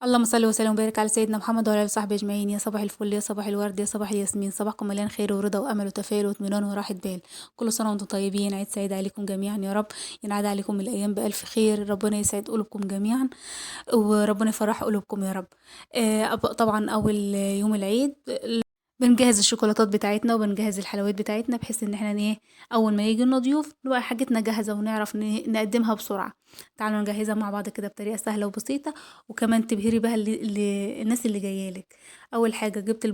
اللهم صل وسلم وبارك على سيدنا محمد وعلى اله وصحبه اجمعين. يا صباح الفل، يا صباح الورد، يا صباح الياسمين، صباحكم مليان خير ورضا وامل وتفاؤل واطمئنان وراحه بال. كل سنه وانتم طيبين، عيد سعيد عليكم جميعا يا رب. ينعاد عليكم الايام بالف خير، ربنا يسعد قلوبكم جميعا وربنا يفرح قلوبكم يا رب. طبعا اول يوم العيد بنجهز الشوكولاتات بتاعتنا وبنجهز الحلويات بتاعتنا بحيث ان احنا ايه، اول ما يجي لنا ضيوف نبقى حاجتنا جاهزه ونعرف نقدمها بسرعه. تعالوا نجهزها مع بعض كده بطريقه سهله وبسيطه، وكمان تبهري بها الناس اللي جايالك. اول حاجه جبت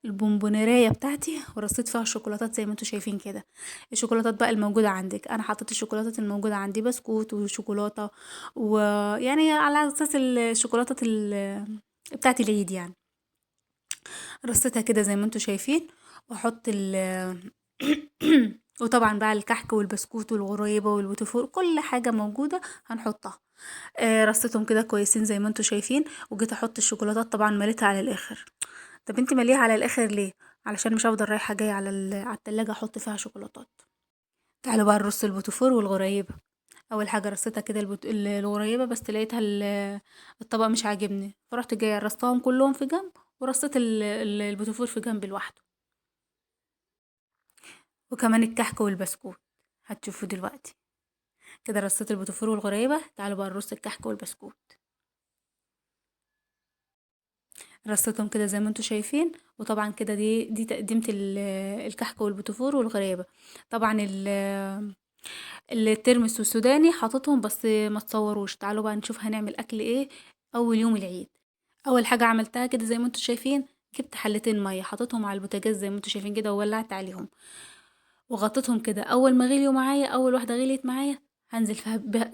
البونبونيرايه بتاعتي ورصيت فيها الشوكولاتات زي ما انتوا شايفين كده. الشوكولاتات بقى الموجوده عندك، انا حطيت الشوكولاتات الموجوده عندي بسكوت وشوكولاته، ويعني على اساس الشوكولاتات بتاعت العيد يعني. رصيتها كده زي ما انتوا شايفين، واحط وطبعا بقى الكحك والبسكوت والغريبة والبوتفور كل حاجة موجودة هنحطها. رصيتهم كده كويسين زي ما انتوا شايفين، وجيت احط الشوكولاتات طبعا مليتها على الاخر. طب انت مليها على الاخر ليه؟ علشان مش هفضل رايحة جاية على التلاجة احط فيها شوكولاتات. تعالوا بقى نرص البوتفور والغريبة. اول حاجة رصيتها كده الغريبة، بس لقيتها الطبق مش عاجبني، فرحت جاية رصاهم كلهم في جنب، ورصيت البوتفور في جنب لوحده، وكمان الكحك والبسكوت هتشوفوا دلوقتي. كده رصيت البوتفور والغريبة، تعالوا بقى نرص الكحك والبسكوت. رصيتهم كده زي ما انتوا شايفين، وطبعا كده دي تقديمة الكحك والبوتفور والغريبة. طبعا الترمس والسوداني حاططهم بس ما تصوروش. تعالوا بقى نشوف هنعمل اكل ايه اول يوم العيد. اول حاجة عملتها كده زي ما انتوا شايفين، جبت حلتين مية حطيتهم على البوتاجاز زي ما انتوا شايفين كده، وولعت عليهم وغطيتهم كده. اول ما غليوا معايا، اول واحده غليت معايا هنزل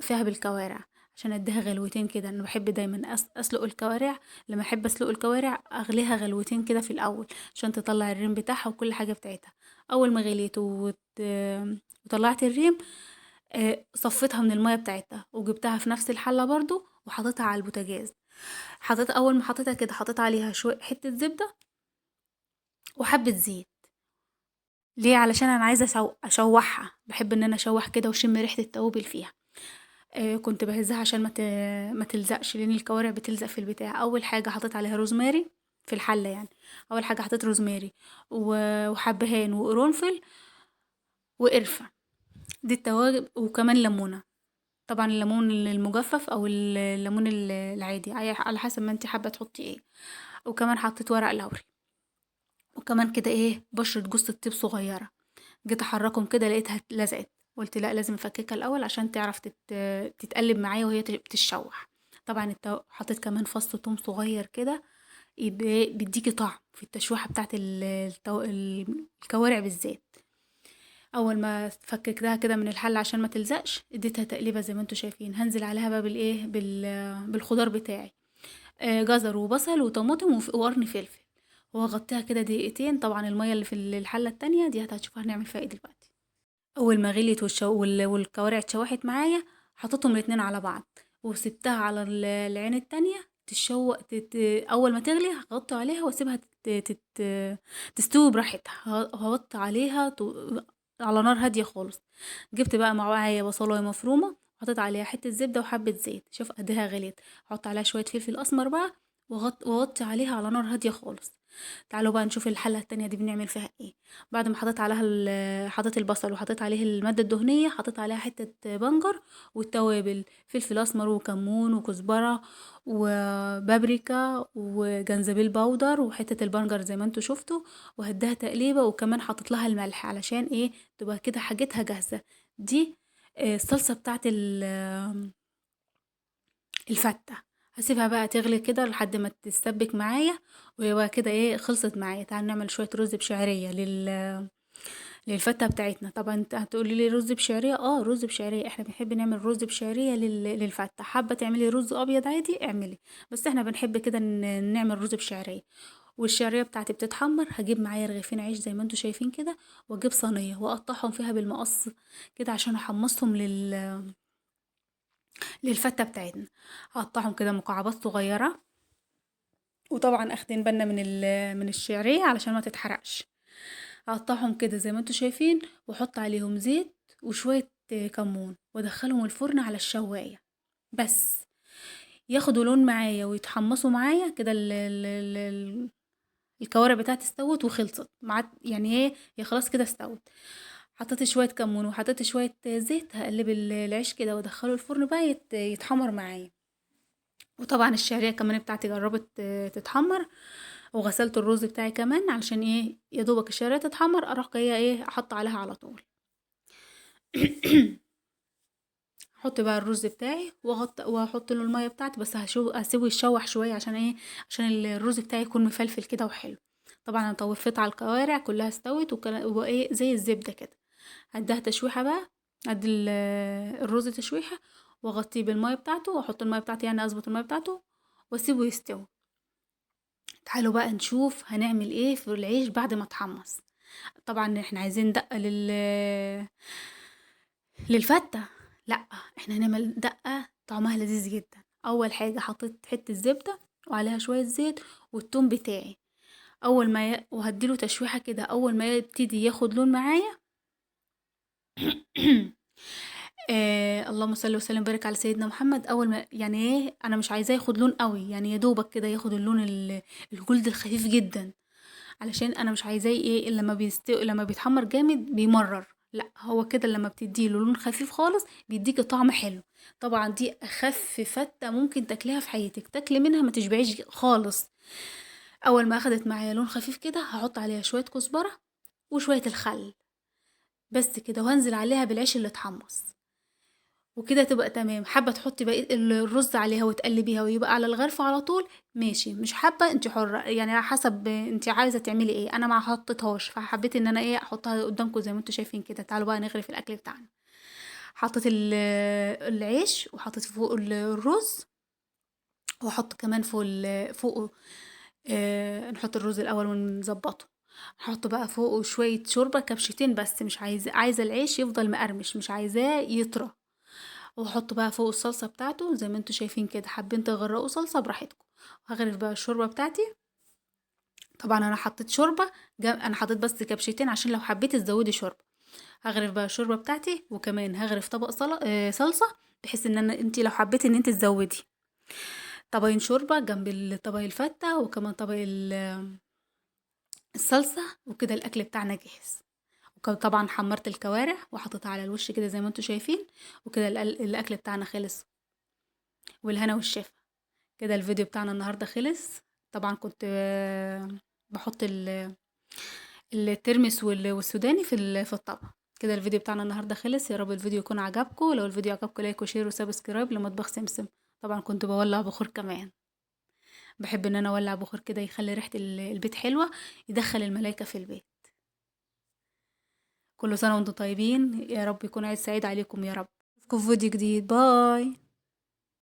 فيها بالكوارع عشان اديها غلوتين كده. انا بحب دايما اسلق الكوارع. لما احب اسلق الكوارع اغليها غلوتين كده في الاول عشان تطلع الريم بتاعها وكل حاجه بتاعتها. اول ما غليت وطلعت الريم، صفيتها من المية بتاعتها وجبتها في نفس الحلة برضو وحطيتها على البوتاجاز. اول ما حطيتها كده حطيت عليها شوية حتة زبدة وحبة زيت. ليه؟ علشان انا عايزه اشوحها، بحب ان انا اشوح كده واشم ريحه التوابل فيها. كنت بهزها عشان ما تلزقش، لان الكوارع بتلزق في البتاع. اول حاجه حطيت عليها روزماري في الحله يعني. اول حاجه حطيت روزماري وحبهان وقرنفل وقرفه، دي التوابل، وكمان ليمونه. طبعا الليمون المجفف او الليمون العادي على حسب ما انت حابه تحطي ايه. وكمان حطيت ورق لوري، وكمان كده ايه بشرة جوز الطيب صغيرة. جيت احركهم كده لقيتها لزقت، قلت لا لازم افككها الاول عشان تعرف تتقلب معايا وهي بتتشوح. طبعا حطيت كمان فص ثوم صغير كده، بيديكي طعم في التشويحه بتاعت الكوارع بالذات. اول ما فككتها كده من الحل عشان ما تلزقش، اديتها تقليبه زي ما انتوا شايفين. هنزل عليها بقى بالخضار بتاعي، جزر وبصل وطماطم وقرن فلفل، وهغطيها كده دقيقتين. طبعا المية اللي في الحلة التانية دي هتشوفها هنعمل فيها ايه دلوقتي. اول ما غليت والكوارع اتشوحت معايا، حطيتهم الاتنين على بعض وسبتها على العين التانية تتشوق اول ما تغلي هغطي عليها واسيبها تستوي براحتها. هغطي عليها على نار هادية خالص. جبت بقى معايا بصلاية مفرومة، حطيت عليها حتة زبدة وحبة زيت، شوف قدها غليت. حط عليها شوية فلفل اسمر بقى، وغطي عليها على نار هادية خالص. تعالوا بقى نشوف الحلة التانية دي بنعمل فيها ايه. بعد ما حطيت عليها حطيت البصل وحطيت عليه المادة الدهنية، حطيت عليها حتة بنجر والتوابل، فلفل اسمر وكمون وكزبرة وبابريكا وجنزبيل باودر وحتة البنجر زي ما انتوا شفتوا، وهديها تقليبة. وكمان حطيت لها الملح علشان ايه تبقى كده حاجتها جاهزة. دي الصلصة بتاعت الفتة. هاسيبها بقى تغلي كده لحد ما تتسبك معايا، ويبقى كده ايه خلصت معايا. تعال نعمل شوية رز بشعرية للفتة بتاعتنا. طبعا انت هتقولي لي رز بشعرية، رز بشعرية، احنا بنحب نعمل رز بشعرية للفتة. حابة تعملي رز ابيض عادي اعملي، بس احنا بنحب كده نعمل رز بشعرية. والشعرية بتاعتي بتتحمر، هجيب معايا رغيفين عيش زي ما انتوا شايفين كده، واجيب صينية واقطعهم فيها بالمقص كده عشان احمصهم للفتة بتاعتنا. هقطعهم كده مكعبات صغيرة، وطبعا اخدين بالنا من الشعرية علشان ما تتحرقش. هقطعهم كده زي ما انتوا شايفين، واحط عليهم زيت وشوية كمون، وادخلهم الفرن على الشواية بس. ياخدوا لون معايا ويتحمصوا معايا كده. الكوارع بتاعتي استوت وخلصت مع يعني ايه، هي خلاص كده استوت. حطيت شويه كمون وحطيت شويه زيت، هقلب العيش كده وادخله الفرن بقى يتحمر معايا. وطبعا الشعريه كمان بتاعتي جربت تتحمر. وغسلت الرز بتاعي كمان علشان ايه، يا دوبك الشعريه تتحمر اروح جايه ايه احط عليها على طول. احط بقى الرز بتاعي واحط له الميه بتاعتي، بس هسيبه يتشوح شويه عشان ايه، عشان الرز بتاعي يكون مفلفل كده وحلو. طبعا انا طوفت على الكوارع كلها استوت وايه زي الزبده كده. هديها تشويحه بقى، ادي الرز تشويحه، واغطيه بالميه بتاعته، واحط الميه بتاعتي يعني اظبط الميه بتاعته واسيبه يستوي. تعالوا بقى نشوف هنعمل ايه في العيش بعد ما اتحمص. طبعا احنا عايزين دقه للفتة. لأ، إحنا هنعمل دقة طعمها لذيذ جدًا. أول حاجة حطيت حتة زبدة وعليها شوية زيت والتوم بتاعي، أول ما وهادّي له تشويحة كده، أول ما يبتدي ياخد لون معايا. اللهم صل وسلم وبارك على سيدنا محمد. أول ما يعني إيه، أنا مش عايزاه ياخد لون أوي، يعني يا دوبك كده ياخد اللون الجلد الخفيف جدًا. علشان انا مش عايزاه ايه، لما بيتحمر جامد بيمرر. لا، هو كده لما بتديله لون خفيف خالص بيديكي طعم حلو. طبعا دي اخف فتة ممكن تاكليها في حياتك، تاكلي منها ما تشبعيش خالص. اول ما اخدت معايا لون خفيف كده هحط عليها شوية كزبرة وشوية الخل، بس كده، وهنزل عليها بالعيش اللي اتحمص. وكده تبقى تمام. حابة تحطي بقى الرز عليها وتقلبيها ويبقى على الغرف على طول، ماشي. مش حابة انت حرة، يعني على حسب انت عايزة تعملي ايه. انا ما حطيتهاش فحبيت ان انا ايه احطها قدامكم زي ما انتوا شايفين كده. تعالوا بقى نغرف الاكل بتاعنا. حطيت العيش وحطيت فوق الرز، واحط كمان فوقه نحط الرز الاول ونظبطه. نحط بقى فوقه شوية شوربة كبشتين بس، مش عايزة العيش يفضل مقرمش، مش عايزاه يطرى. واحط بقى فوق الصلصة بتاعته زي ما انتوا شايفين كده. حابين تغرقوا صلصة براحتكم. وهغرف بقى الشوربة بتاعتي. طبعا انا حطيت شوربة، انا حطيت بس كبشتين عشان لو حبيت تزودي شوربة. هغرف بقى الشوربة بتاعتي، وكمان هغرف طبق صلصة، بحيث ان انت لو حبيتي ان انت تزودي طبقين شوربة جنب طبق الفتة، وكمان طبق الصلصة. وكده الاكل بتاعنا جاهز. طبعا حمرت الكوارع وحطيتها على الوش كده زي ما انتوا شايفين. وكده الاكل بتاعنا خلص، والهنا والشفا. كده الفيديو بتاعنا النهاردة خلص. طبعا كنت بحط الترمس والسوداني في الطبق. كده الفيديو بتاعنا النهاردة خلص. يا رب الفيديو يكون عجبكم. لو الفيديو عجبكم لايك وشير وسبسكرايب لمطبخ سمسم. طبعا كنت بولع بخور كمان، بحب ان انا اولع بخور كده يخلي ريحة البيت حلوة، يدخل الملايكة في البيت. كل سنة وانتم طيبين، يا رب يكون عيد سعيد عليكم يا رب. اشوفكم في فيديو جديد. باي.